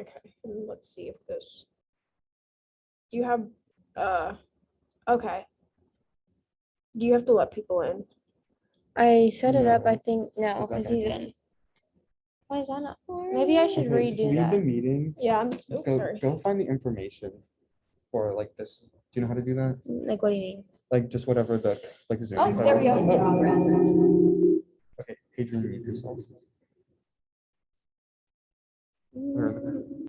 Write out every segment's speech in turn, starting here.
Okay, and let's see if this. Do you have, okay. Do you have to let people in? I set it up, No. I think, no, Is that because back he's on? in. Why is that not? Maybe I should Okay, just redo leave the that. meeting. Yeah, I'm, oh, Go, sorry. go find the information for like this. Do you know how to do that? Like, what do you mean? Like just whatever the like Zoom. Oh, there we go. Okay, Adrian, mute yourself. Where are they?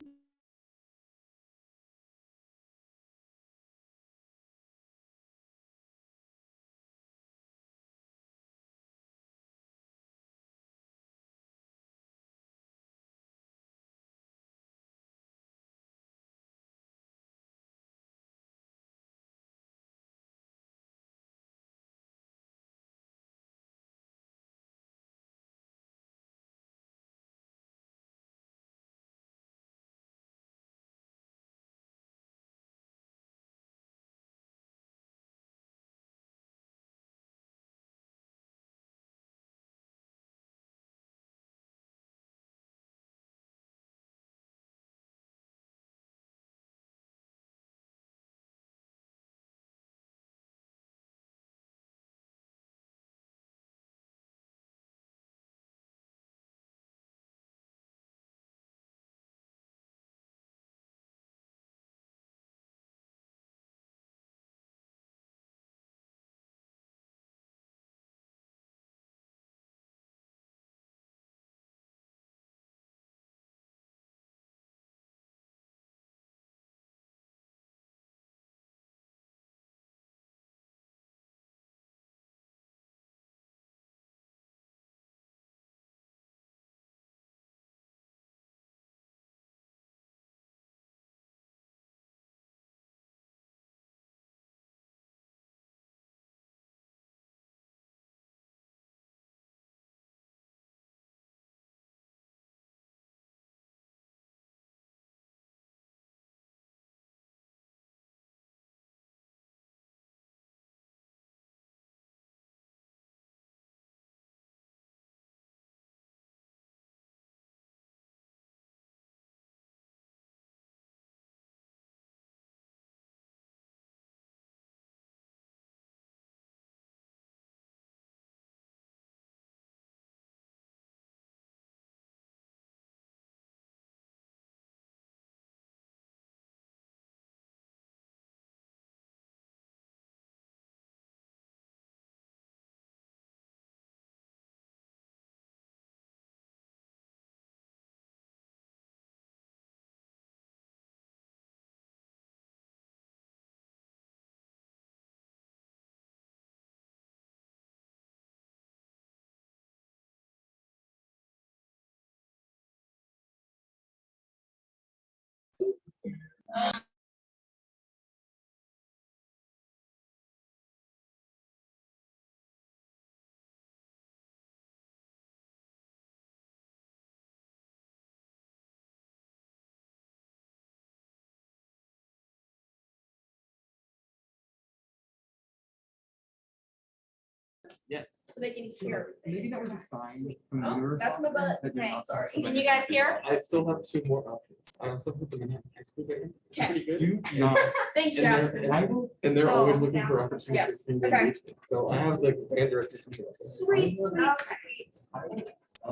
Yes. So they can hear. Maybe that was a sign from the Oh, universe. that's my butt. that you're Okay, not sorry. supposed to Can you guys hear? I still have two more options. I also put them in high school band. Which is pretty good. Do not. Thanks, And they're- Jackson. I will. And they're always Oh, looking yeah. for opportunities Yes, in okay. engagement. So I have like band directors. Sweet, sweet, sweet.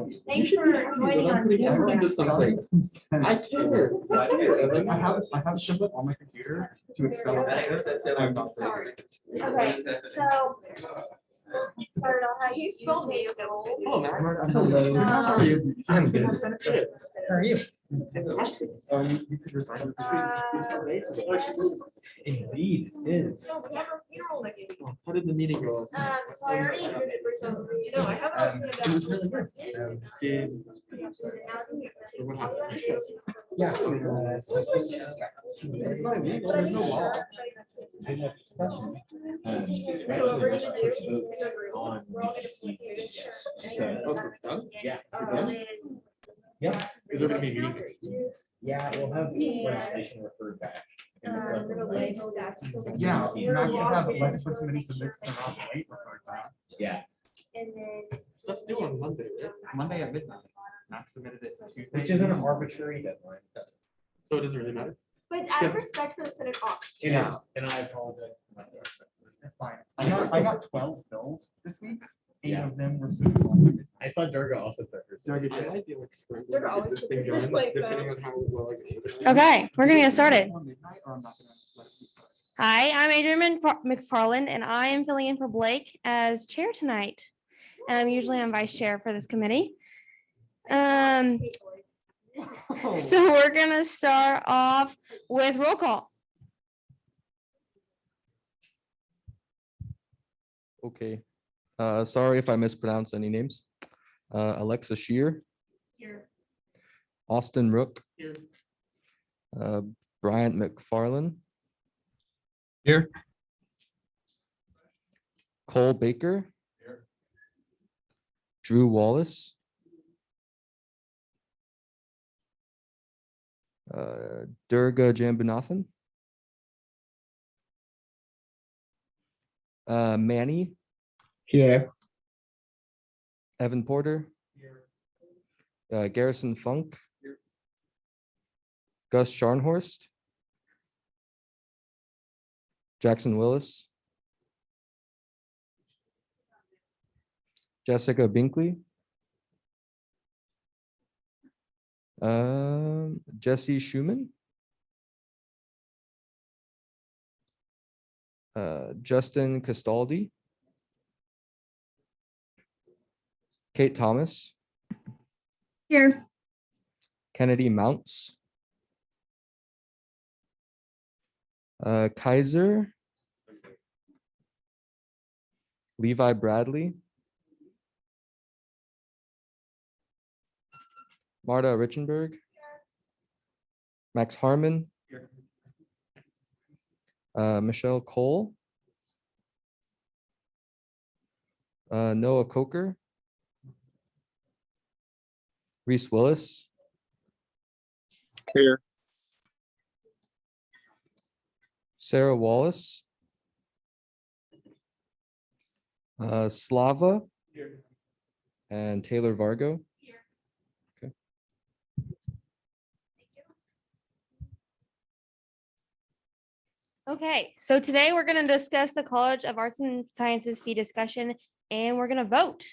You Thanks should for be happy joining that I'm on putting effort camera. into something. I care. I care, Evan. I have Shiplet on my computer to expel. I'm not. Sorry. Okay, so. Sorry, I'll have you spell me. Hello, Max. Hello. How are you? I'm good. Shit. How are you? You could resign with the. Indeed, it is. No, we have a funeral next week. How did the meeting go? So I already did the brief overview. You know, I haven't opened it It was up. really good. Did. Now, What happened? Yeah. But I There's no think law. sure. So So what we're gonna do in the room, we're all gonna sleep here. Oh, so it's done? Yeah. Is. Yeah. Is there gonna be a meeting? Yeah, we'll have Yeah. legislation referred back. We're gonna lay statutes. Yeah, not just have legislative committee submit some late referred back. Yeah, And then. Stuff's due on Monday, right? Monday at midnight. Max submitted it Tuesday. which is an arbitrary deadline. So it doesn't really matter. But it's out of respect for the Senate auction. It is, and I apologize for my That's fine. I got 12 bills this week. 8 Yeah. of them were super long. I saw Durga also took her. Durga I did. might be like scrambling They're to get always this the thing first going, plate depending on votes. how well I can. Okay, we're gonna get started. Before midnight, or I'm not gonna let you start. Hi, I'm Adrein McFarland, and I am filling in for Blake as chair tonight. Usually I'm vice chair for this committee. So we're gonna start off with roll call. Okay. Sorry if I mispronounce any names. Alexa Shear. Here. Austin Rook. Here. Bryant Macfarlane. Here. Cole Baker. Drew Wallace. Durga Jambunathan. Manny. Here. Evan Porter. Garrison Funk. Gus Scharnhorst. Jackson Willis. Jessica Binkley. Jesse Schumann. Justin Castaldi. Kate Thomas. Here. Kennedy Mounts. Kaiser. Levi Bradley. Marta Richenberg. Max Harmon. Michelle Cole. Noah Coker. Reese Willis. Here. Sarah Wallace. Slava. And Taylor Vargo. Okay. Okay, so today we're gonna discuss the College of Arts and Sciences fee discussion, and we're gonna vote.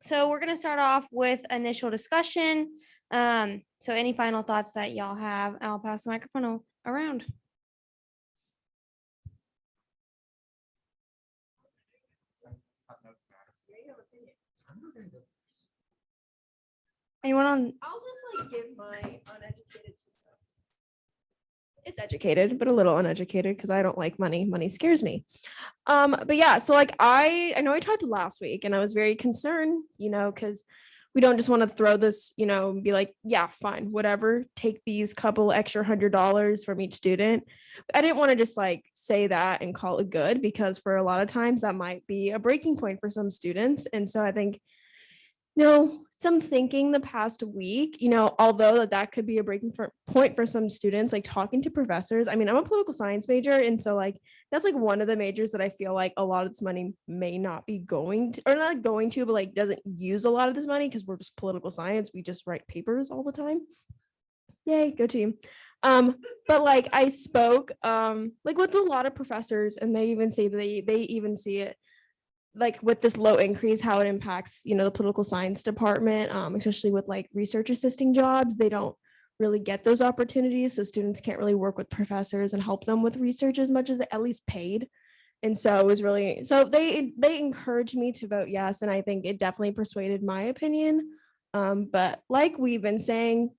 So we're gonna start off with initial discussion. So any final thoughts that y'all have, I'll pass the microphone around. Anyone on? I'll just like give my uneducated 2 cents. It's educated, but a little uneducated because I don't like money. Money scares me. But yeah, so like I know I talked last week and I was very concerned, because we don't just want to throw this, and be like, yeah, fine, whatever, take these couple extra $100 from each student. I didn't want to just like say that and call it good, because for a lot of times that might be a breaking point for some students. And so I think, some thinking the past week, although that could be a breaking point for some students, like talking to professors. I mean, I'm a political science major. And so like, that's like one of the majors that I feel like a lot of this money may not be going to, or not going to, but like doesn't use a lot of this money because we're just political science. We just write papers all the time. Yay, go team. But like I spoke like with a lot of professors, and they even say they even see it like with this low increase, how it impacts, the political science department, especially with like research assisting jobs. They don't really get those opportunities. So students can't really work with professors and help them with research as much as they at least paid. And so it was really, so they encouraged me to vote yes. And I think it definitely persuaded my opinion. But like we've been saying,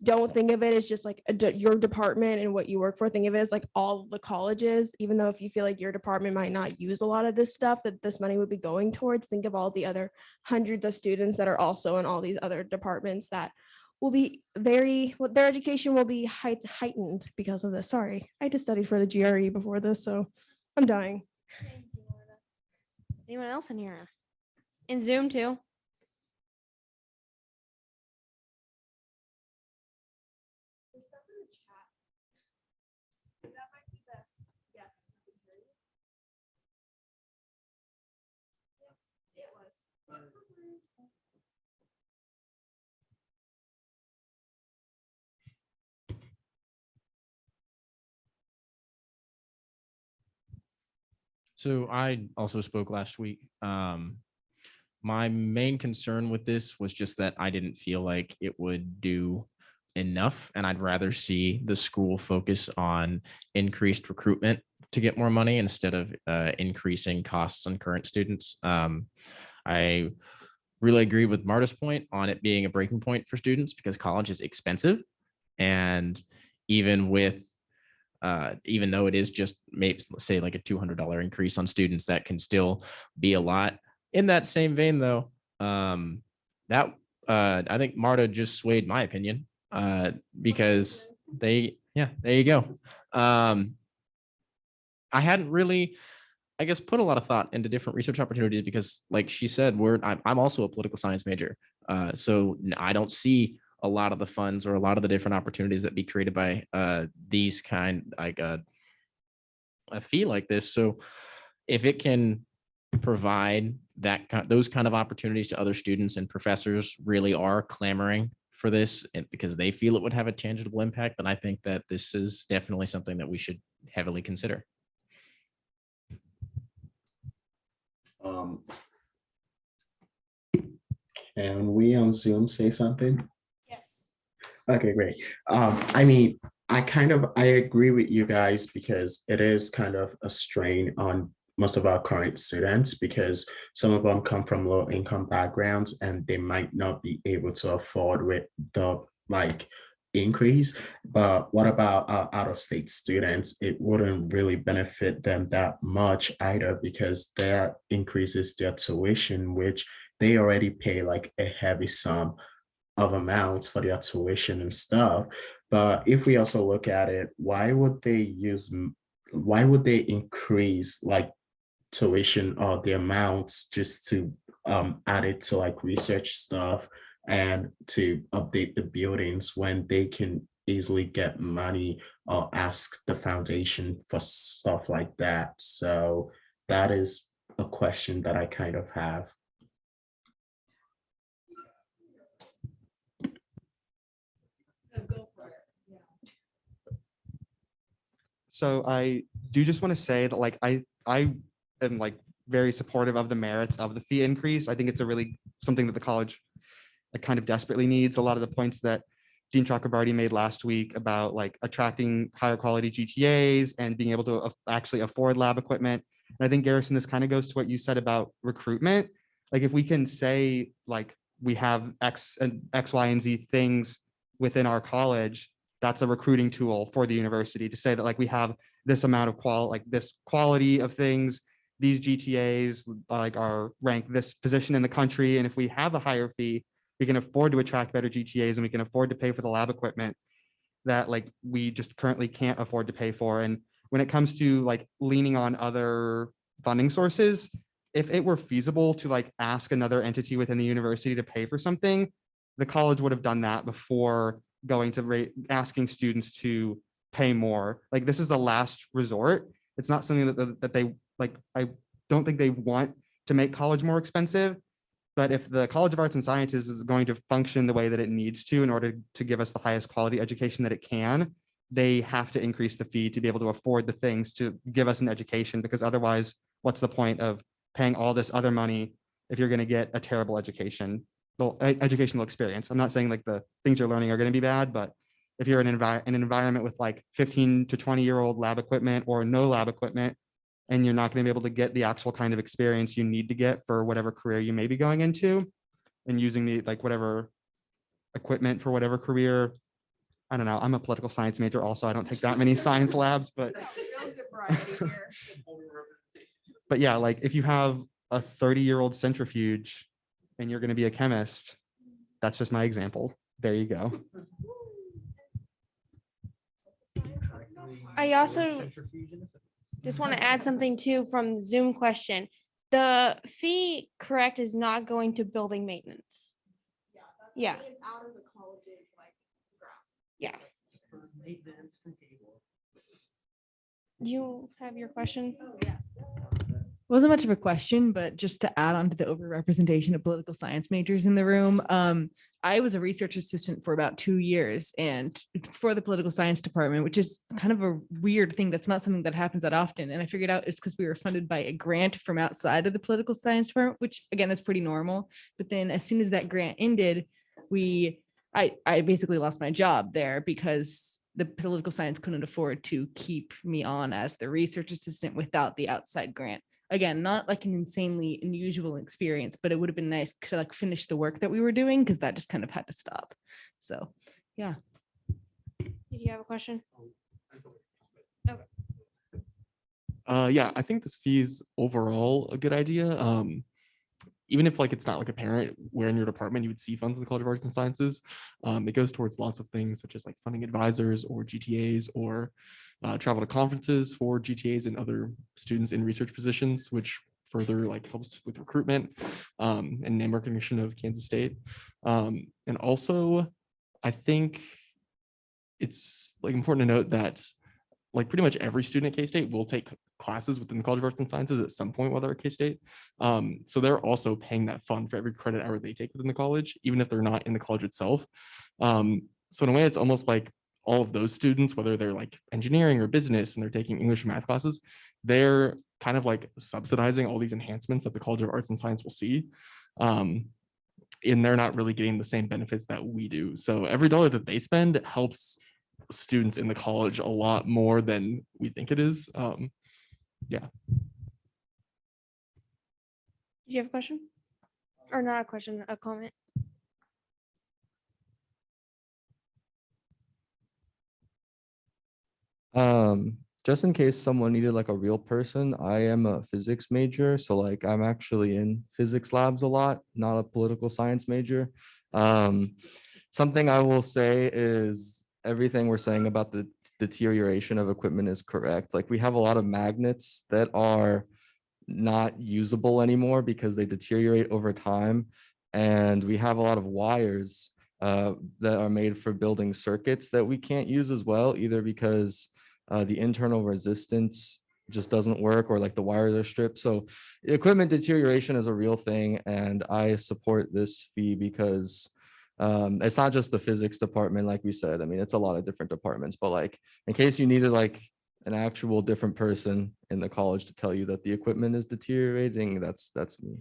don't think of it as just like your department and what you work for. Think of it as like all the colleges, even though if you feel like your department might not use a lot of this stuff that this money would be going towards, think of all the other hundreds of students that are also in all these other departments that will be their education will be heightened because of this. Sorry, I just studied for the GRE before this, so I'm dying. Anyone else in here? In Zoom too? So I also spoke last week. My main concern with this was just that I didn't feel like it would do enough, and I'd rather see the school focus on increased recruitment to get more money instead of increasing costs on current students. I really agree with Marta's point on it being a breaking point for students because college is expensive, and even with even though it is just maybe let's say like a $200 increase on students, that can still be a lot. In that same vein, though, that I think Marta just swayed my opinion because yeah, there you go. I hadn't really, I guess, put a lot of thought into different research opportunities because, like she said, I'm also a political science major, so I don't see a lot of the funds or a lot of the different opportunities that be created by these kind like a fee like this. So if it can provide those kind of opportunities to other students and professors really are clamoring for this and because they feel it would have a tangible impact, then I think that this is definitely something that we should heavily consider. Can we on Zoom say something? Yes. Okay, great. I mean, I agree with you guys because it is kind of a strain on most of our current students because some of them come from low income backgrounds and they might not be able to afford with the like increase. But what about our out of state students? It wouldn't really benefit them that much either because that increases their tuition, which they already pay like a heavy sum of amounts for their tuition and stuff. But if we also look at it, why would they increase like tuition or the amounts just to add it to like research stuff and to update the buildings when they can easily get money or ask the foundation for stuff like that? So that is a question that I kind of have. So I do just want to say that like I am like very supportive of the merits of the fee increase. I think it's a really something that the college like kind of desperately needs. A lot of the points that Dean Chakrabarty made last week about like attracting higher quality GTAs and being able to actually afford lab equipment. And I think Garrison, this kind of goes to what you said about recruitment. Like if we can say like we have X, Y, and Z things within our college, that's a recruiting tool for the university to say that like we have this amount of this quality of things, these GTAs like are ranked this position in the country. And if we have a higher fee, we can afford to attract better GTAs and we can afford to pay for the lab equipment that like we just currently can't afford to pay for. And when it comes to like leaning on other funding sources, if it were feasible to like ask another entity within the university to pay for something, the college would have done that before going to asking students to pay more. Like this is the last resort. It's not something that they like. I don't think they want to make college more expensive. But if the College of Arts and Sciences is going to function the way that it needs to in order to give us the highest quality education that it can, they have to increase the fee to be able to afford the things to give us an education, because otherwise, what's the point of paying all this other money if you're going to get a terrible educational experience? I'm not saying like the things you're learning are going to be bad, but if you're in an environment with like 15 to 20-year-old lab equipment or no lab equipment, and you're not going to be able to get the actual kind of experience you need to get for whatever career you may be going into and using the like whatever equipment for whatever career. I don't know. I'm a political science major also. I don't take that many science labs, but but yeah, like if you have a 30-year-old centrifuge and you're going to be a chemist, that's just my example. There you go. I also just want to add something too from the Zoom question. The fee, correct, is not going to building maintenance. Yeah. It's out of the college's like grasp. Yeah. Do you have your question? Oh, yes. wasn't much of a question, but just to add on to the overrepresentation of political science majors in the room, I was a research assistant for about 2 years and for the political science department, which is kind of a weird thing. That's not something that happens that often. And I figured out it's because we were funded by a grant from outside of the political science department, which again is pretty normal. But then as soon as that grant ended, I basically lost my job there because the political science couldn't afford to keep me on as the research assistant without the outside grant. Again, not like an insanely unusual experience, but it would have been nice to like finish the work that we were doing because that just kind of had to stop. So, yeah. Did you have a question? Yeah, I think this fee is overall a good idea. Even if like it's not like apparent where in your department you would see funds in the College of Arts and Sciences, it goes towards lots of things such as like funding advisors or GTAs or travel to conferences for GTAs and other students in research positions, which further like helps with recruitment and name recognition of Kansas State. And also, I think it's like important to note that like pretty much every student at K-State will take classes within the College of Arts and Sciences at some point while they're at K-State. So they're also paying that fund for every credit hour they take within the college, even if they're not in the college itself. So in a way, it's almost like all of those students, whether they're like engineering or business and they're taking English and math classes, they're kind of like subsidizing all these enhancements that the College of Arts and Science will see. And they're not really getting the same benefits that we do. So every dollar that they spend helps students in the college a lot more than we think it is. Yeah. Did you have a question? Or not a question, a comment? Just in case someone needed like a real person, I am a physics major. So like I'm actually in physics labs a lot, not a political science major. Something I will say is everything we're saying about the deterioration of equipment is correct. Like we have a lot of magnets that are not usable anymore because they deteriorate over time. And we have a lot of wires that are made for building circuits that we can't use as well, either because the internal resistance just doesn't work or like the wires are stripped. So equipment deterioration is a real thing. And I support this fee because it's not just the physics department, like we said. I mean, it's a lot of different departments, but like in case you needed like an actual different person in the college to tell you that the equipment is deteriorating, that's me.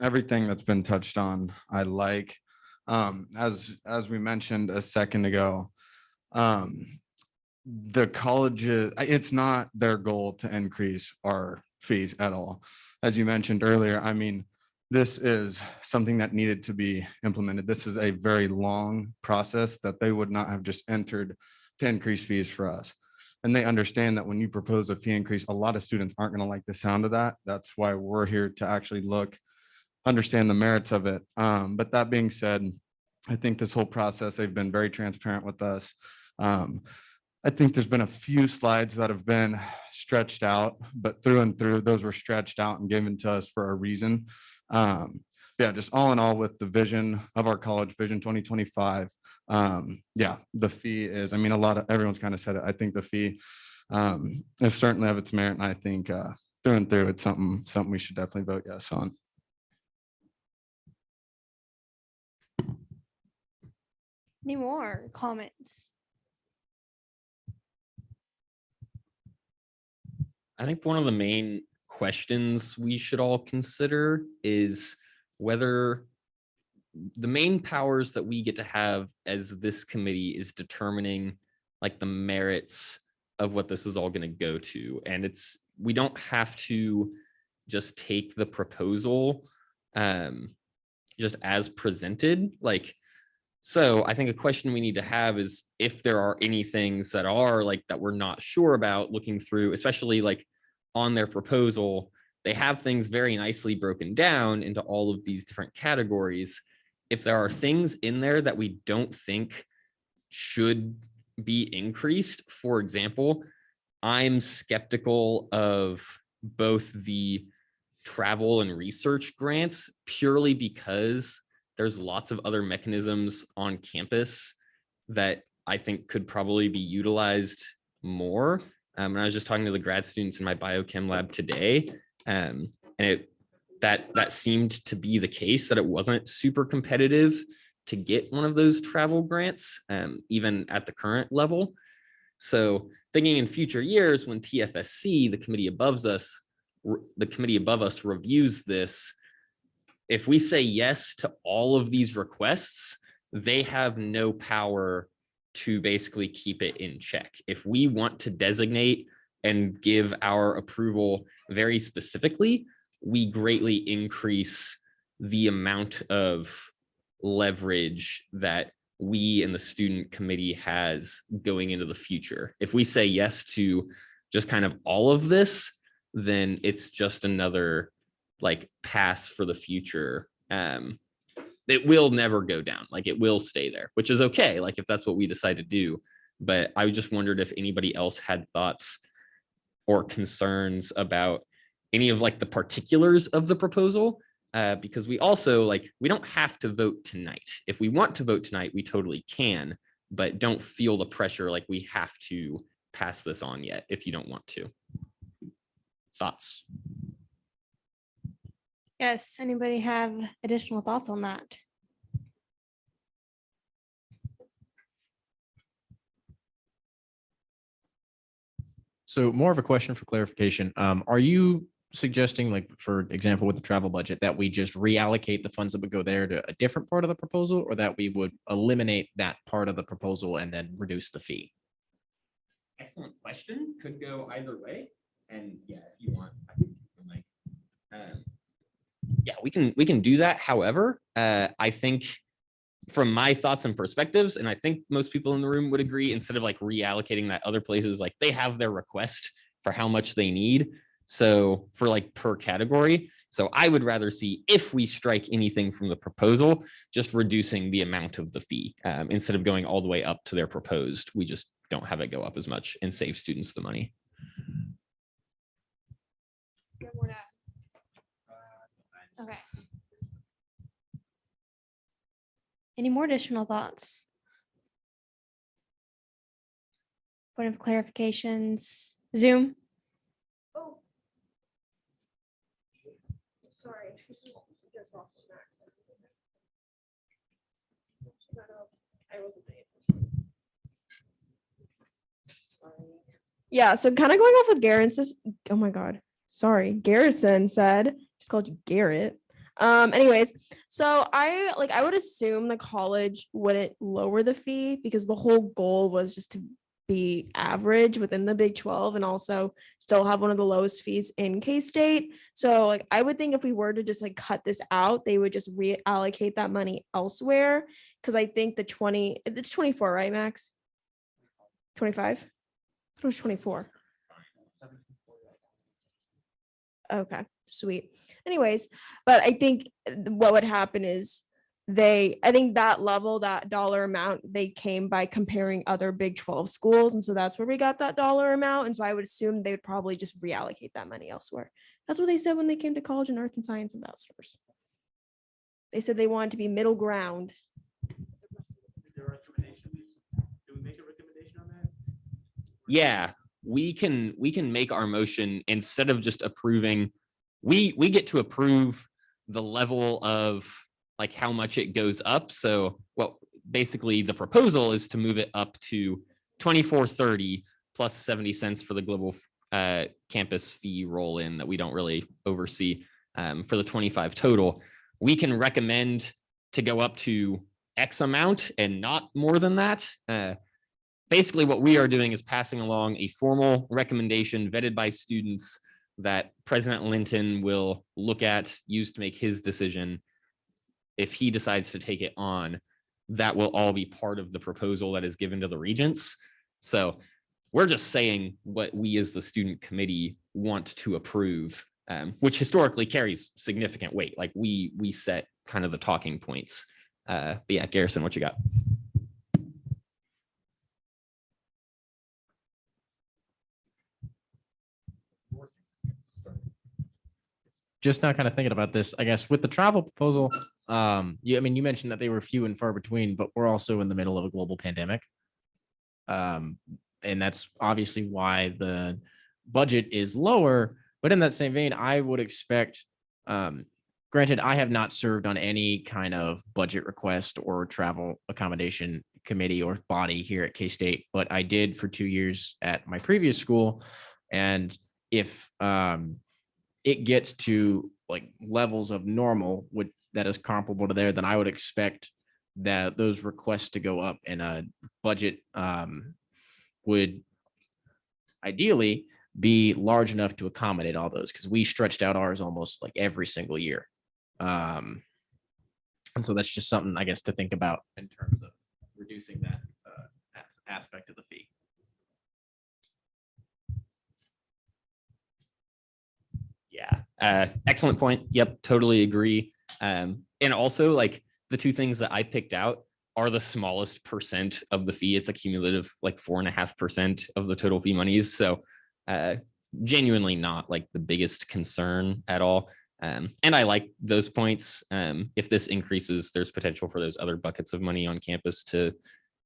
Everything that's been touched on, I like. As we mentioned a second ago, the colleges, it's not their goal to increase our fees at all. As you mentioned earlier, I mean, this is something that needed to be implemented. This is a very long process that they would not have just entered to increase fees for us. And they understand that when you propose a fee increase, a lot of students aren't going to like the sound of that. That's why we're here to actually understand the merits of it. But that being said, I think this whole process, they've been very transparent with us. I think there's been a few slides that have been stretched out, but through and through, those were stretched out and given to us for a reason. Yeah, just all in all, with the vision of our college, Vision 2025, yeah, the fee is, I mean, everyone's kind of said it. I think the fee is certainly of its merit, and I think through and through, it's something we should definitely vote yes on. Any more comments? I think one of the main questions we should all consider is whether the main powers that we get to have as this committee is determining like the merits of what this is all going to go to. And we don't have to just take the proposal just as presented. So I think a question we need to have is if there are any things that are like that we're not sure about looking through, especially like on their proposal, they have things very nicely broken down into all of these different categories. If there are things in there that we don't think should be increased, for example, I'm skeptical of both the travel and research grants purely because there's lots of other mechanisms on campus that I think could probably be utilized more. And I was just talking to the grad students in my biochem lab today, and that seemed to be the case, that it wasn't super competitive to get one of those travel grants, even at the current level. So thinking in future years, when TFSC, the committee above us reviews this, if we say yes to all of these requests, they have no power to basically keep it in check. If we want to designate and give our approval very specifically, we greatly increase the amount of leverage that we and the student committee has going into the future. If we say yes to just kind of all of this, then it's just another like pass for the future. It will never go down. Like it will stay there, which is okay. Like if that's what we decide to do. But I just wondered if anybody else had thoughts or concerns about any of like the particulars of the proposal. Because we also we don't have to vote tonight. If we want to vote tonight, we totally can, but don't feel the pressure like we have to pass this on yet if you don't want to. Thoughts? Yes, anybody have additional thoughts on that? So more of a question for clarification. Are you suggesting, like, for example, with the travel budget, that we just reallocate the funds that would go there to a different part of the proposal, or that we would eliminate that part of the proposal and then reduce the fee? Excellent question. Could go either way. And yeah, if you want, I think yeah, we can do that. However, I think from my thoughts and perspectives, and I think most people in the room would agree, instead of like reallocating that other places, like they have their request for how much they need. So for like per category. So I would rather see, if we strike anything from the proposal, just reducing the amount of the fee instead of going all the way up to their proposed. We just don't have it go up as much and save students the money. Okay. Any more additional thoughts? Point of clarifications, Zoom? Oh. Sorry. I wasn't paying attention. Sorry. Yeah, so kind of going off with Garrett's, oh my God. Sorry, Garrison said, just called you Garrett. Anyways, so I would assume the college wouldn't lower the fee because the whole goal was just to be average within the Big 12 and also still have one of the lowest fees in K-State. So like I would think if we were to just like cut this out, they would just reallocate that money elsewhere. Cause I think it's 24, right, Max? 25? It was 24. Okay, sweet. Anyways, but I think what would happen is I think that level, that dollar amount, they came by comparing other Big 12 schools. And so that's where we got that dollar amount. And so I would assume they would probably just reallocate that money elsewhere. That's what they said when they came to college and earth and science ambassadors. They said they wanted to be middle ground. Yeah, we can make our motion instead of just approving. We get to approve the level of like how much it goes up. So, well, basically the proposal is to move it up to $24.30 plus 70 cents for the global campus fee roll in that we don't really oversee for the 25 total. We can recommend to go up to X amount and not more than that. Basically what we are doing is passing along a formal recommendation vetted by students that President Linton will look at, use to make his decision. If he decides to take it on, that will all be part of the proposal that is given to the regents. So we're just saying what we as the student committee want to approve, which historically carries significant weight. Like we set kind of the talking points. But yeah, Garrison, what you got? just now kind of thinking about this, I guess with the travel proposal, I mean, you mentioned that they were few and far between, but we're also in the middle of a global pandemic. And that's obviously why the budget is lower. But in that same vein, I would expect, granted, I have not served on any kind of budget request or travel accommodation committee or body here at K-State, but I did for 2 years at my previous school. And if it gets to like levels of normal that is comparable to there, then I would expect that those requests to go up, and a budget would ideally be large enough to accommodate all those, because we stretched out ours almost like every single year. And so that's just something, I guess, to think about in terms of reducing that aspect of the fee. Yeah, excellent point. Yep, totally agree. And also, like, the two things that I picked out are the smallest percent of the fee. It's a cumulative like 4.5% of the total fee monies. So genuinely not like the biggest concern at all. And I like those points. If this increases, there's potential for those other buckets of money on campus to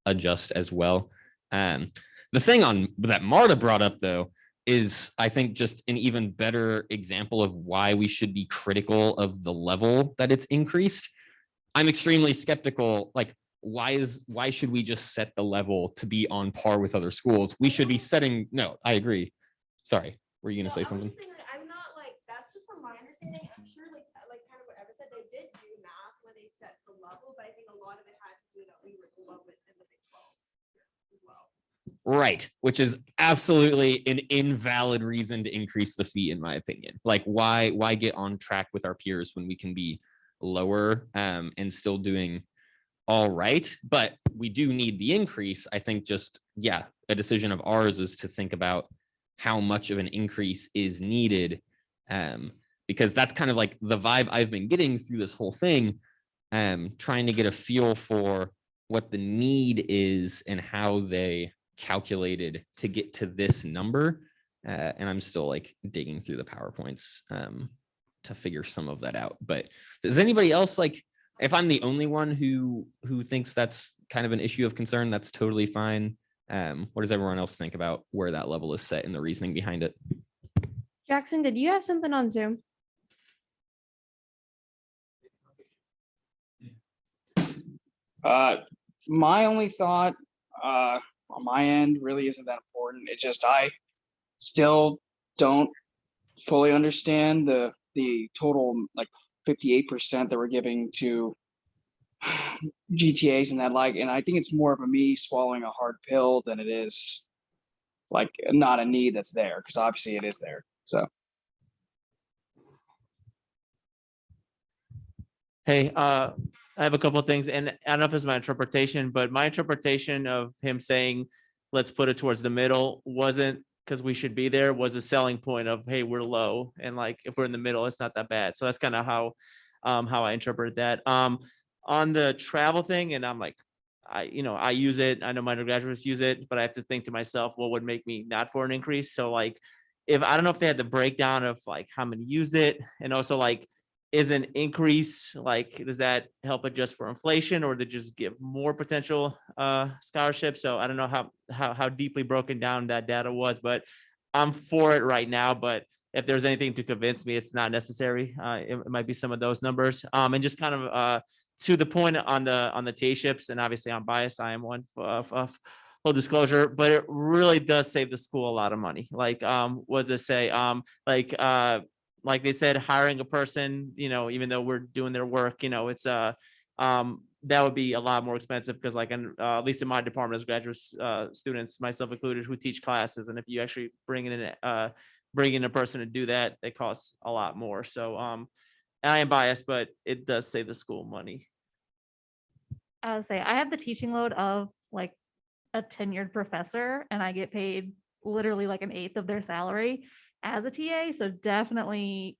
adjust as well. The thing that Marta brought up, though, is I think just an even better example of why we should be critical of the level that it's increased. I'm extremely skeptical. Like, why should we just set the level to be on par with other schools? We should be setting. No, I agree. Sorry, were you gonna say something? I'm not like, that's just from my understanding. I'm sure like kind of what Evan said, they did do math when they set the level, but I think a lot of it had to do that we were the lowest in the Big 12 as well. Right, which is absolutely an invalid reason to increase the fee, in my opinion. Like, why get on track with our peers when we can be lower and still doing all right? But we do need the increase. I think just, yeah, a decision of ours is to think about how much of an increase is needed, because that's kind of like the vibe I've been getting through this whole thing, trying to get a feel for what the need is and how they calculated to get to this number. And I'm still like digging through the PowerPoints to figure some of that out. But does anybody else, like, if I'm the only one who thinks that's kind of an issue of concern, that's totally fine. What does everyone else think about where that level is set and the reasoning behind it? Jackson, did you have something on Zoom? My only thought on my end really isn't that important. It's just I still don't fully understand the total like 58% that we're giving to GTAs and that, like, and I think it's more of a me swallowing a hard pill than it is like not a need that's there, because obviously it is there. So hey, I have a couple of things, and I don't know if it's my interpretation, but my interpretation of him saying, let's put it towards the middle, wasn't because we should be there, was a selling point of, hey, we're low, and like if we're in the middle, it's not that bad. So that's kind of how I interpreted that. On the travel thing, and I'm like, I use it. I know my undergraduates use it, but I have to think to myself, what would make me not for an increase? So like, if I don't know if they had the breakdown of like how many used it, and also like, is an increase, like, does that help adjust for inflation, or to just give more potential scholarships? So I don't know how deeply broken down that data was, but I'm for it right now. But if there's anything to convince me it's not necessary, it might be some of those numbers. And just kind of to the point on the T-ships, and obviously I'm biased, I am one of full disclosure, but it really does save the school a lot of money. Like, what does it say? Like they said, hiring a person, even though we're doing their work, it's that would be a lot more expensive, because like at least in my department as graduate students, myself included, who teach classes, and if you actually bring in a person to do that, it costs a lot more. So I am biased, but it does save the school money. I would say I have the teaching load of like a tenured professor, and I get paid literally like an eighth of their salary as a TA. So definitely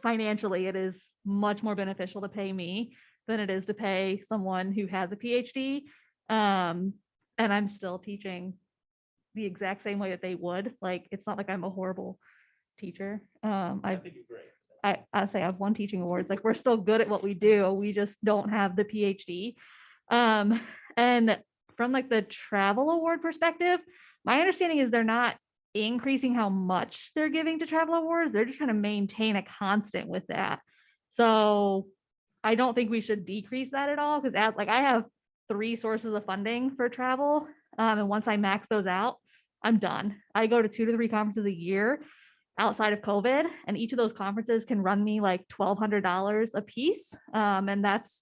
financially, it is much more beneficial to pay me than it is to pay someone who has a PhD. And I'm still teaching the exact same way that they would. Like, it's not like I'm a horrible teacher. I think you're great. I say I have one teaching award. It's like we're still good at what we do. We just don't have the PhD. And from like the travel award perspective, my understanding is they're not increasing how much they're giving to travel awards. They're just trying to maintain a constant with that. So I don't think we should decrease that at all, because as like I have 3 sources of funding for travel. And once I max those out, I'm done. I go to 2 to 3 conferences a year outside of COVID, and each of those conferences can run me like $1,200 a piece. And that's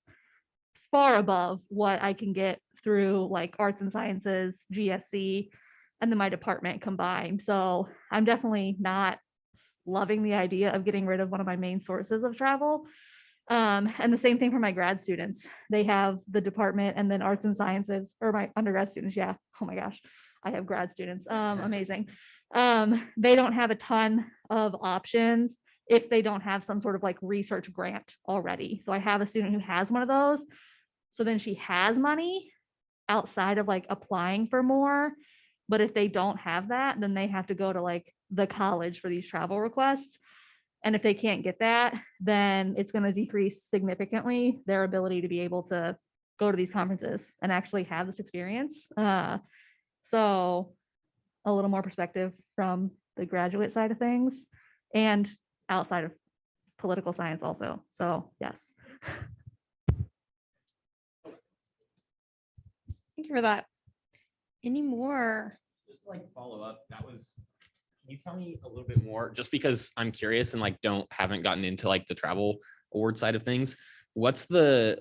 far above what I can get through like arts and sciences, GSC, and then my department combined. So I'm definitely not loving the idea of getting rid of one of my main sources of travel. And the same thing for my grad students. They have the department and then arts and sciences, or my undergrad students. Yeah. Oh my gosh. I have grad students. Amazing. They don't have a ton of options if they don't have some sort of like research grant already. So I have a student who has one of those. So then she has money outside of like applying for more. But if they don't have that, then they have to go to like the college for these travel requests. And if they can't get that, then it's going to decrease significantly their ability to be able to go to these conferences and actually have this experience. So a little more perspective from the graduate side of things and outside of political science also. So yes. Thank you for that. Any more? Just to like follow up, can you tell me a little bit more, just because I'm curious and like haven't gotten into like the travel award side of things. What's how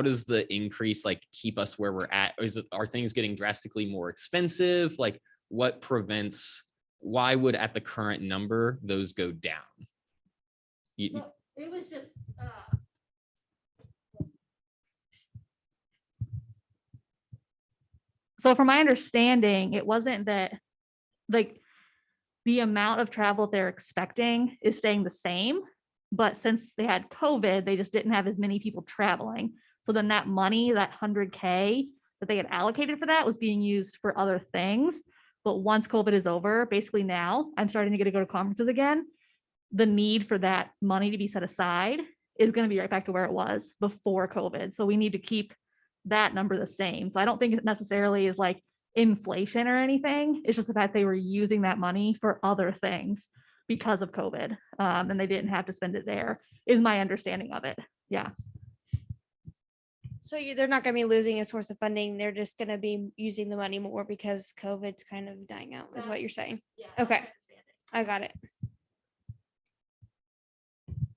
does the increase like keep us where we're at? Are things getting drastically more expensive? Like why would at the current number those go down? Well, it was just so from my understanding, it wasn't that like the amount of travel they're expecting is staying the same, but since they had COVID, they just didn't have as many people traveling. So then that money, that 100K that they had allocated for that was being used for other things. But once COVID is over, basically now I'm starting to get to go to conferences again. The need for that money to be set aside is going to be right back to where it was before COVID. So we need to keep that number the same. So I don't think it necessarily is like inflation or anything. It's just the fact they were using that money for other things because of COVID, and they didn't have to spend it there, is my understanding of it. Yeah. So they're not going to be losing a source of funding. They're just going to be using the money more because COVID's kind of dying out, is what you're saying. Yeah, okay. I got it.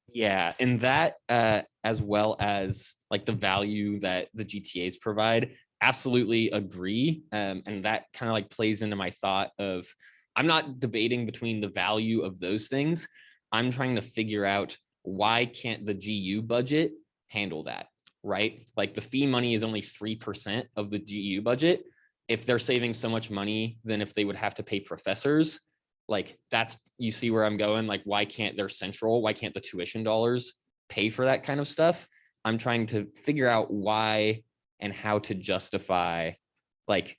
Yeah, and that as well as like the value that the GTAs provide, absolutely agree. And that kind of like plays into my thought of, I'm not debating between the value of those things. I'm trying to figure out why can't the GU budget handle that, right? Like the fee money is only 3% of the GU budget. If they're saving so much money, then if they would have to pay professors, like you see where I'm going, like why can't the tuition dollars pay for that kind of stuff? I'm trying to figure out why and how to justify, like,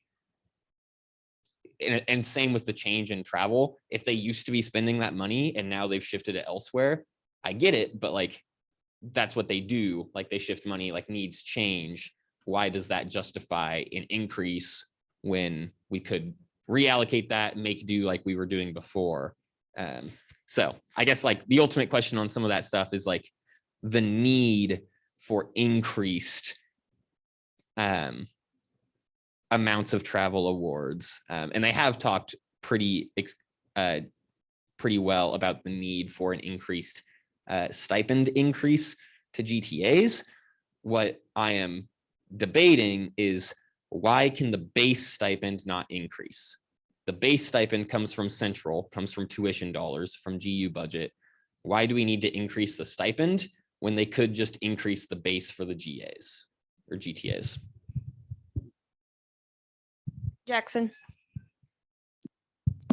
and same with the change in travel. If they used to be spending that money and now they've shifted it elsewhere, I get it, but like, that's what they do. Like they shift money, like needs change. Why does that justify an increase when we could reallocate that and make do like we were doing before? So I guess like the ultimate question on some of that stuff is like the need for increased amounts of travel awards. And they have talked pretty well about the need for an increased stipend increase to GTAs. What I am debating is, why can the base stipend not increase? The base stipend comes from central, comes from tuition dollars from GU budget. Why do we need to increase the stipend when they could just increase the base for the GAs or GTAs? Jackson.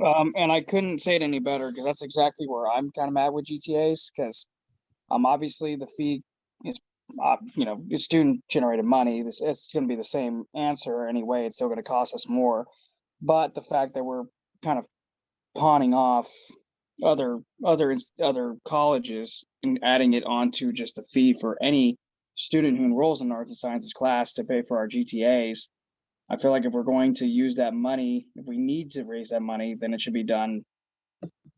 And I couldn't say it any better, because that's exactly where I'm kind of at with GTAs, because obviously the fee is it's student generated money. It's going to be the same answer anyway. It's still going to cost us more. But the fact that we're kind of pawning off other colleges and adding it onto just the fee for any student who enrolls in arts and sciences class to pay for our GTAs. I feel like if we're going to use that money, if we need to raise that money, then it should be done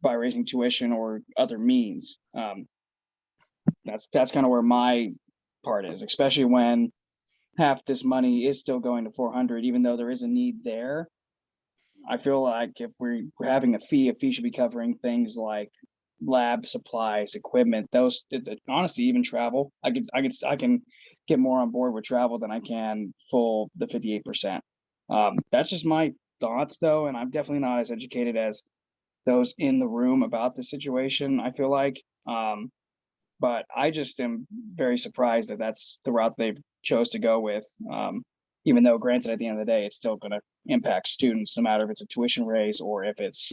by raising tuition or other means. That's kind of where my part is, especially when half this money is still going to 400, even though there is a need there. I feel like if we're having a fee should be covering things like lab supplies, equipment, honestly, even travel. I can get more on board with travel than I can full the 58%. That's just my thoughts though, and I'm definitely not as educated as those in the room about the situation, I feel like. But I just am very surprised that that's the route they've chose to go with. Even though granted at the end of the day, it's still going to impact students, no matter if it's a tuition raise or if it's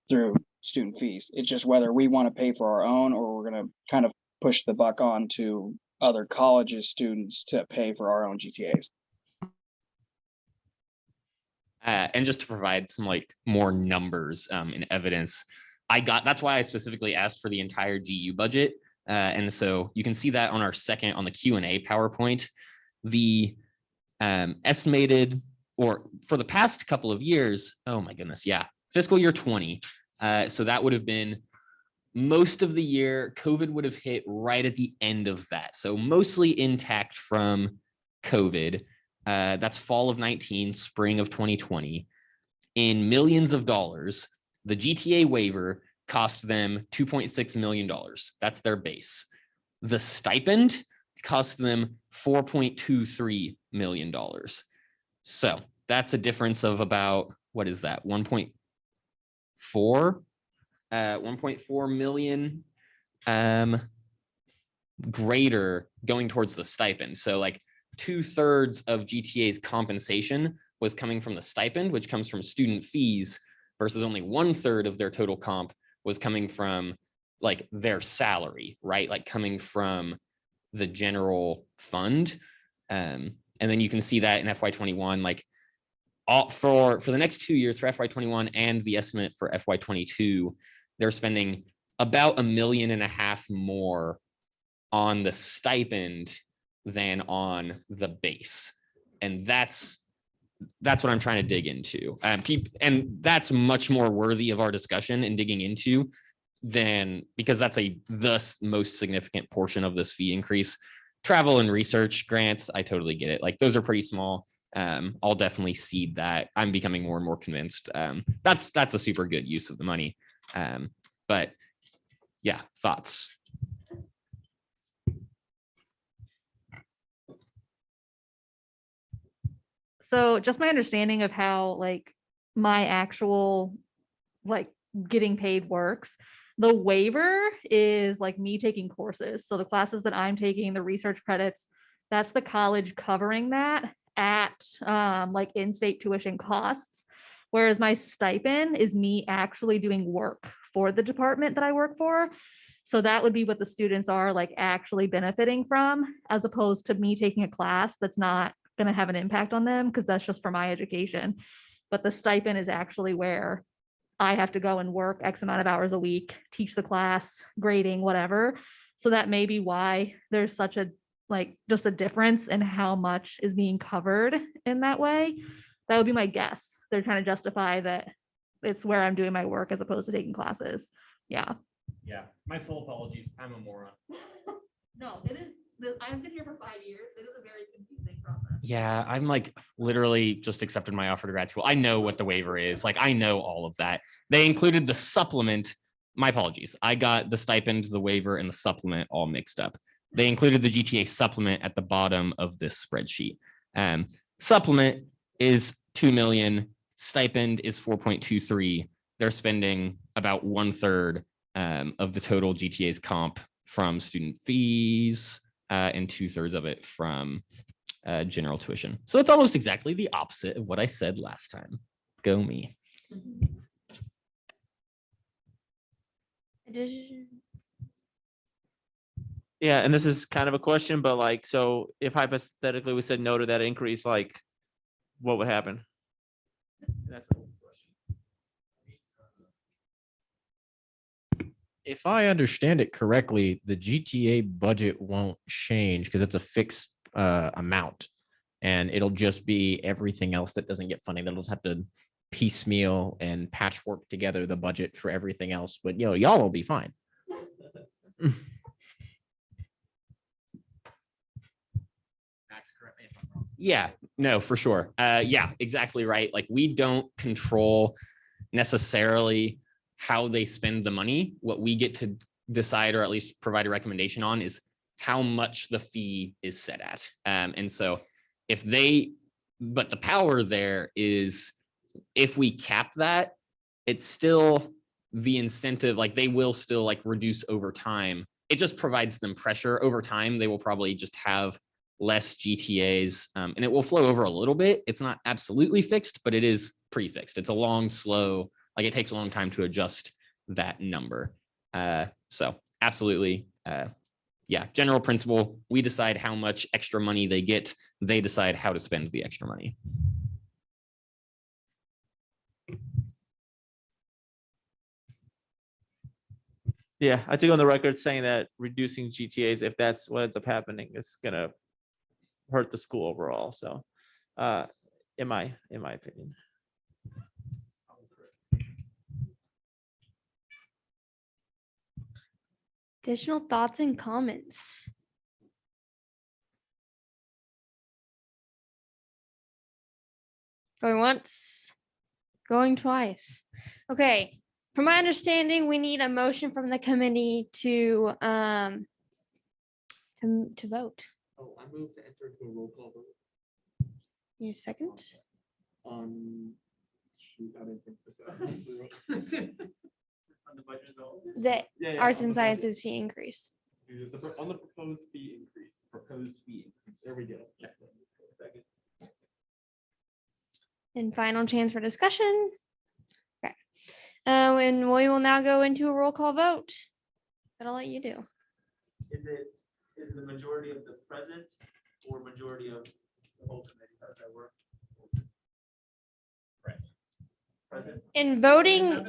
through student fees. It's just whether we want to pay for our own or we're going to kind of push the buck on to other colleges' students to pay for our own GTAs. And just to provide some like more numbers and evidence, that's why I specifically asked for the entire GU budget. And so you can see that on the Q&A PowerPoint, the estimated, or for the past couple of years, oh my goodness, yeah, fiscal year 20. So that would have been most of the year. COVID would have hit right at the end of that. So mostly intact from COVID. That's fall of 19, spring of 2020. In millions of dollars, the GTA waiver cost them $2.6 million. That's their base. The stipend cost them $4.23 million. So that's a difference of about, what is that? 1.4 million greater going towards the stipend. So like 2/3 of GTA's compensation was coming from the stipend, which comes from student fees, versus only 1/3 of their total comp was coming from like their salary, right? Like coming from the general fund. And then you can see that in FY21, like for the next 2 years for FY21 and the estimate for FY22, they're spending about $1.5 million more on the stipend than on the base. And that's what I'm trying to dig into. And that's much more worthy of our discussion and digging into because that's the most significant portion of this fee increase. Travel and research grants, I totally get it. Like those are pretty small. I'll definitely cede that. I'm becoming more and more convinced. That's a super good use of the money. But yeah, thoughts. So just my understanding of how like my actual like getting paid works. The waiver is like me taking courses. So the classes that I'm taking, the research credits, that's the college covering that at like in-state tuition costs. Whereas my stipend is me actually doing work for the department that I work for. So that would be what the students are like actually benefiting from, as opposed to me taking a class that's not going to have an impact on them because that's just for my education. But the stipend is actually where I have to go and work X amount of hours a week, teach the class, grading, whatever. So that may be why there's such a like just a difference in how much is being covered in that way. That would be my guess. They're trying to justify that it's where I'm doing my work as opposed to taking classes. Yeah. Yeah, my full apologies. I'm a moron. No, it is. I've been here for 5 years. It is a very confusing process. Yeah, I'm like literally just accepted my offer to grad school. I know what the waiver is. Like I know all of that. They included the supplement. My apologies. I got the stipend, the waiver, and the supplement all mixed up. They included the GTA supplement at the bottom of this spreadsheet. Supplement is 2 million. Stipend is 4.23. They're spending about 1/3 of the total GTA's comp from student fees and 2/3 of it from general tuition. So it's almost exactly the opposite of what I said last time. Go me. Yeah, and this is kind of a question, but like, so if hypothetically we said no to that increase, like, what would happen? That's If I understand it correctly, the GTA budget won't change because it's a fixed amount, and it'll just be everything else that doesn't get funding. They'll just have to piecemeal and patchwork together the budget for everything else. But y'all will be fine. Yeah, no, for sure. Yeah, exactly right. Like we don't control necessarily how they spend the money. What we get to decide, or at least provide a recommendation on, is how much the fee is set at. And so if they, but the power there is if we cap that, it's still the incentive, like they will still like reduce over time. It just provides them pressure over time. They will probably just have less GTAs, and it will flow over a little bit. It's not absolutely fixed, but it is pretty fixed. It's a long, slow, like it takes a long time to adjust that number. So absolutely, yeah, general principle, we decide how much extra money they get. They decide how to spend the extra money. Yeah, I took on the record saying that reducing GTAs, if that's what ends up happening, is gonna hurt the school overall. So, in my opinion. Additional thoughts and comments? Going once, going twice. Okay, from my understanding, we need a motion from the committee to vote. Oh, I moved to enter into a roll call vote. Need a second? Shoot, I didn't think this out. On the budget as well? The Yeah, arts on and the budget. sciences fee increase. On the proposed fee increase. Proposed fee increase. There we go. Second. And final chance for discussion. Okay. And we will now go into a roll call vote. But I'll let you do. Is it the majority of the present or majority of the whole committee? How does that work? Present. In voting,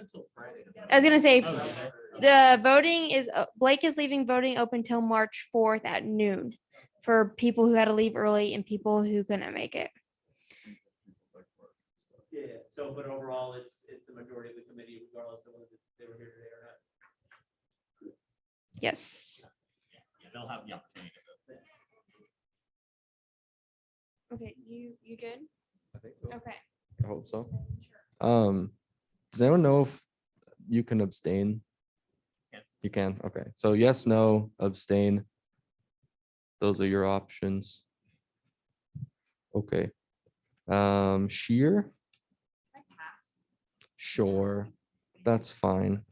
I was gonna say, the voting is, Blake is leaving voting open till March 4th at noon for people who had to leave early and people who couldn't make it. Yeah, so, but overall, it's the majority of the committee, regardless of whether they were here today or not. Yes. They'll have the opportunity to vote. Okay, you good? I think so. Okay. I hope so. Does anyone know if you can abstain? You can, okay. So yes, no, abstain. Those are your options. Okay. Shear? Sure, that's fine.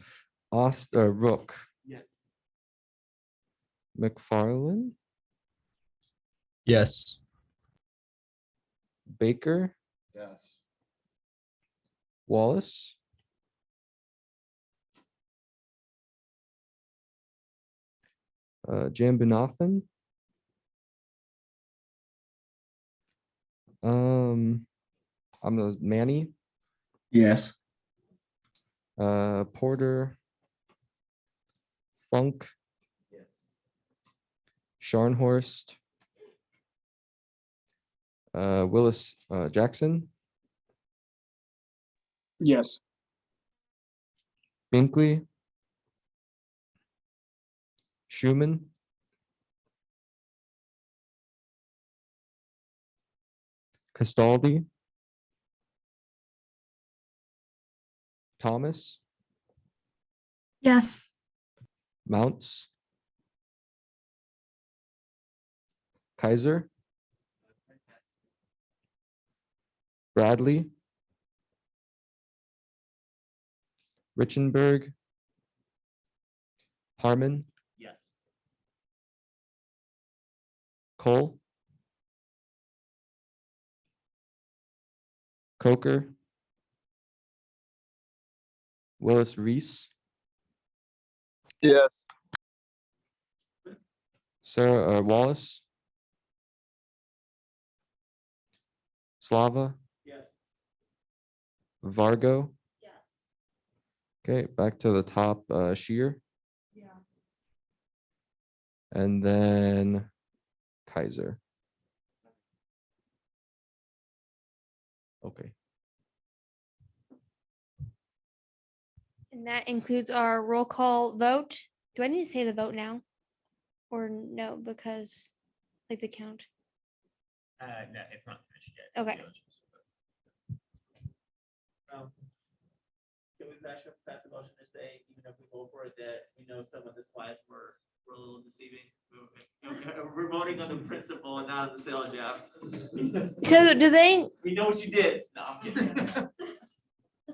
Rook, Yes. McFarland, Yes. Baker, Yes. Wallace, Jambunathan. I'm those Manny, Yes. Porter, Funk, Yes. Scharnhorst, Willis, Jackson, Yes. Binkley, Schumann, Castaldi, Thomas, Yes. Mounts, Kaiser, Bradley, Richenberg, Harmon, Yes. Cole, Coker, Willis Reese, Yes. Sarah Wallace, Slava, Yes. Vargo. Okay, back to the top, Shear, And then Kaiser. Okay. And that includes our roll call vote. Do I need to say the vote now? Or no, because like the count? No, it's not finished yet. Okay. Can we pass a motion to say, even if we vote for it, that we know some of the slides were a little deceiving? We're voting on the principle and not on the sales job. So do they? We know what you did. No, I'm kidding.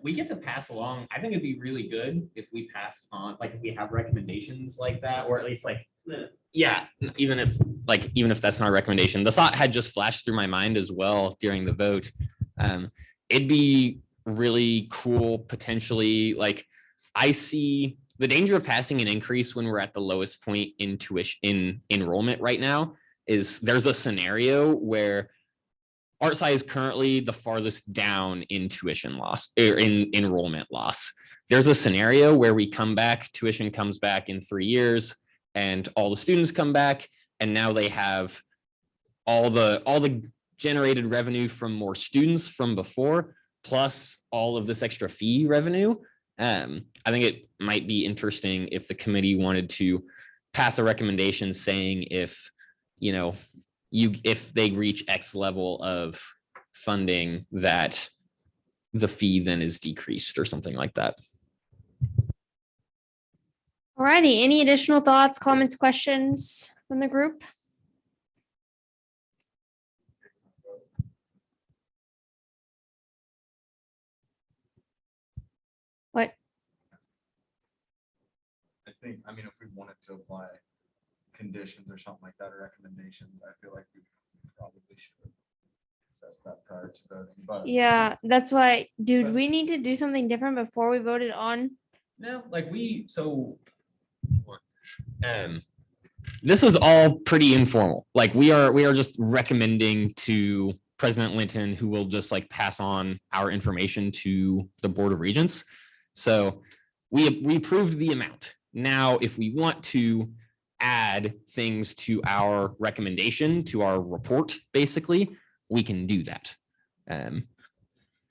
We get to pass along. I think it'd be really good if we pass on, like, if we have recommendations like that, or at least like, Yeah, even if that's not a recommendation, the thought had just flashed through my mind as well during the vote. It'd be really cool potentially, like, I see the danger of passing an increase when we're at the lowest point in tuition in enrollment right now is there's a scenario where art sci is currently the farthest down in tuition loss or in enrollment loss. There's a scenario where we come back, tuition comes back in 3 years, and all the students come back, and now they have all the generated revenue from more students from before, plus all of this extra fee revenue. I think it might be interesting if the committee wanted to pass a recommendation saying if they reach X level of funding, that the fee then is decreased or something like that. Alrighty, any additional thoughts, comments, questions from the group? What? I think, I mean, if we wanted to apply conditions or something like that, or recommendations, I feel like we probably should assess that prior to voting, but. Yeah, that's why, dude, we need to do something different before we voted on. No, this is all pretty informal. Like we are just recommending to President Linton, who will just like pass on our information to the Board of Regents. So we approved the amount. Now, if we want to add things to our recommendation, to our report, basically, we can do that.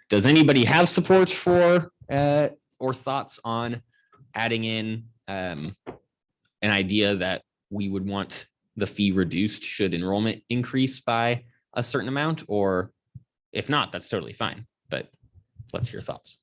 Does anybody have support for or thoughts on adding in an idea that we would want the fee reduced should enrollment increase by a certain amount? Or if not, that's totally fine, but let's hear thoughts.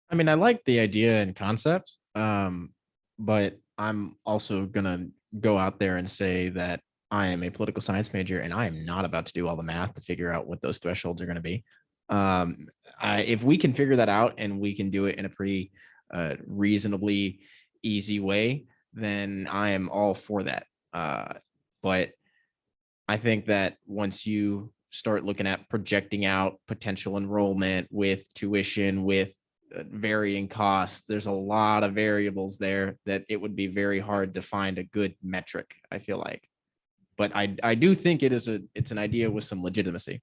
I mean, I like the idea and concept, but I'm also gonna go out there and say that I am a political science major and I am not about to do all the math to figure out what those thresholds are going to be. If we can figure that out and we can do it in a pretty reasonably easy way, then I am all for that. But I think that once you start looking at projecting out potential enrollment with tuition, with varying costs, there's a lot of variables there that it would be very hard to find a good metric, I feel like. But I do think it's an idea with some legitimacy.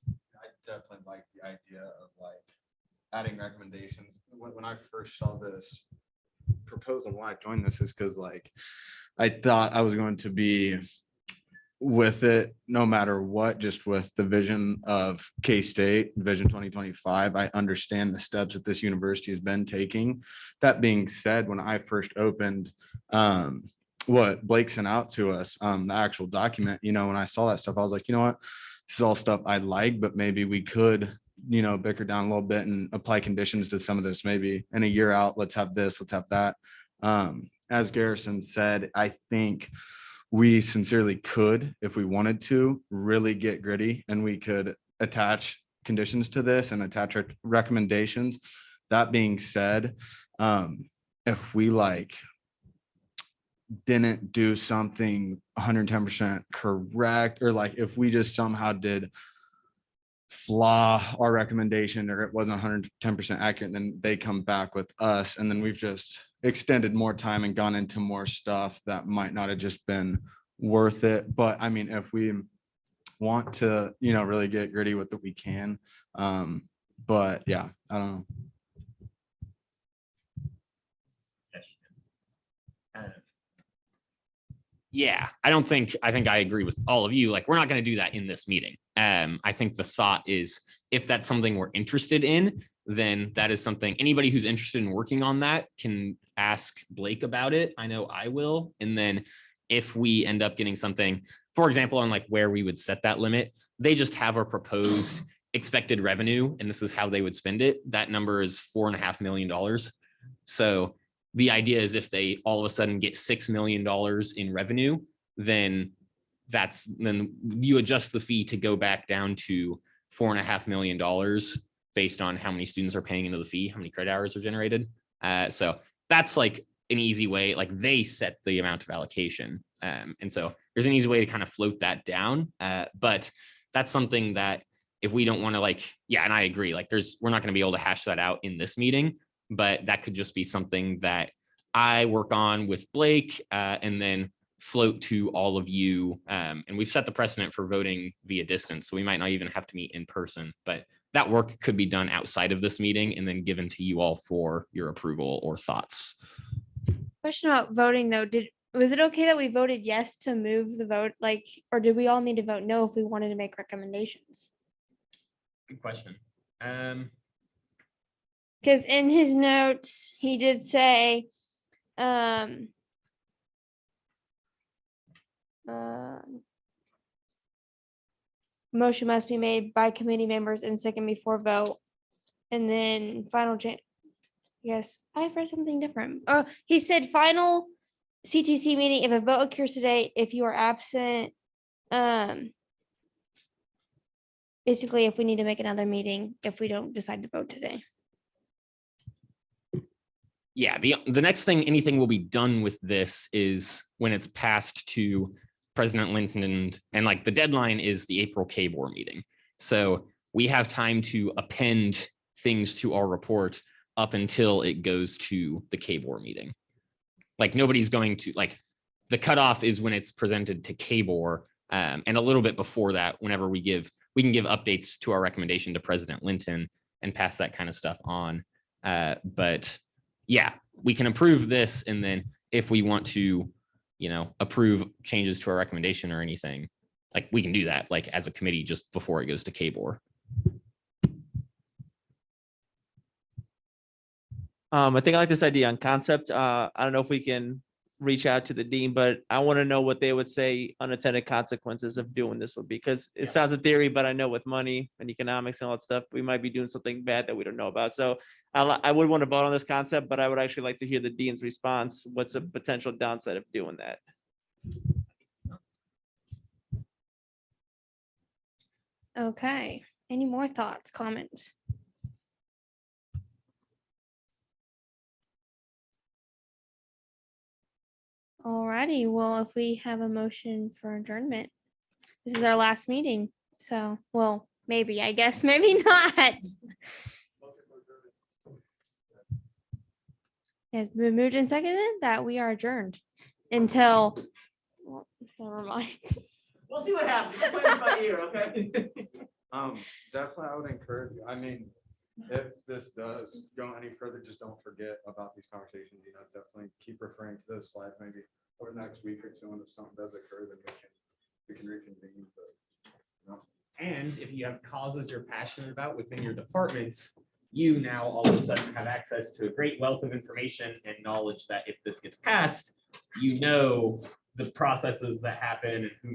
I definitely like the idea of like adding recommendations. When I first saw this proposal, why I joined this is because like I thought I was going to be with it no matter what, just with the vision of K-State, Vision 2025. I understand the steps that this university has been taking. That being said, when I first opened what Blake sent out to us, the actual document, when I saw that stuff, I was like, you know what, this is all stuff I like, but maybe we could, bicker down a little bit and apply conditions to some of this. Maybe in a year out, let's have this, let's have that. As Garrison said, I think we sincerely could, if we wanted to, really get gritty, and we could attach conditions to this and attach our recommendations. That being said, if we didn't do something 110% correct, or if we just somehow did flaw our recommendation, or it wasn't 110% accurate, then they come back with us, and then we've just extended more time and gone into more stuff that might not have just been worth it. But I mean, if we want to, really get gritty with it, we can. But yeah, I don't know. Yeah, I think I agree with all of you. Like, we're not going to do that in this meeting. I think the thought is if that's something we're interested in, then that is something anybody who's interested in working on that can ask Blake about it. I know I will. And then if we end up getting something, for example, on like where we would set that limit, they just have a proposed expected revenue, and this is how they would spend it. That number is $4.5 million. So the idea is if they all of a sudden get $6 million in revenue, then you adjust the fee to go back down to $4.5 million based on how many students are paying into the fee, how many credit hours are generated. So that's like an easy way, like they set the amount of allocation. And so there's an easy way to kind of float that down. But that's something that if we don't want to and I agree, we're not going to be able to hash that out in this meeting, but that could just be something that I work on with Blake and then float to all of you. And we've set the precedent for voting via distance, so we might not even have to meet in person, but that work could be done outside of this meeting and then given to you all for your approval or thoughts. Question about voting though, was it okay that we voted yes to move the vote, or did we all need to vote no if we wanted to make recommendations? Good question. Because in his notes, he did say, motion must be made by committee members and second before vote. And then final change. Yes, I've read something different. He said final CTC meeting if a vote occurs today, if you are absent. Basically, if we need to make another meeting, if we don't decide to vote today. Yeah, the next thing anything will be done with this is when it's passed to President Linton, and the deadline is the April KBOR meeting. So we have time to append things to our report up until it goes to the KBOR meeting. Nobody's going to the cutoff is when it's presented to KBOR, and a little bit before that, whenever we can give updates to our recommendation to President Linton and pass that kind of stuff on. But yeah, we can approve this, and then if we want to, approve changes to our recommendation or anything, we can do that as a committee just before it goes to KBOR. I think I like this idea on concept. I don't know if we can reach out to the dean, but I want to know what they would say unintended consequences of doing this would be, because it sounds a theory, but I know with money and economics and all that stuff, we might be doing something bad that we don't know about. So I would want to vote on this concept, but I would actually like to hear the dean's response. What's a potential downside of doing that? Okay. Any more thoughts, comments? Alrighty, well, if we have a motion for adjournment, this is our last meeting. So, well, maybe, I guess, maybe not. It's been moved and seconded that we are adjourned until, well, never mind. We'll see what happens. You can play this by ear, okay? Definitely, I would encourage you. I mean, if this does go any further, just don't forget about these conversations. Definitely keep referring to those slides maybe over the next week or two, and if something does occur, then we can reconvene. But And if you have causes you're passionate about within your departments, you now all of a sudden have access to a great wealth of information and knowledge that if this gets passed, the processes that happen and who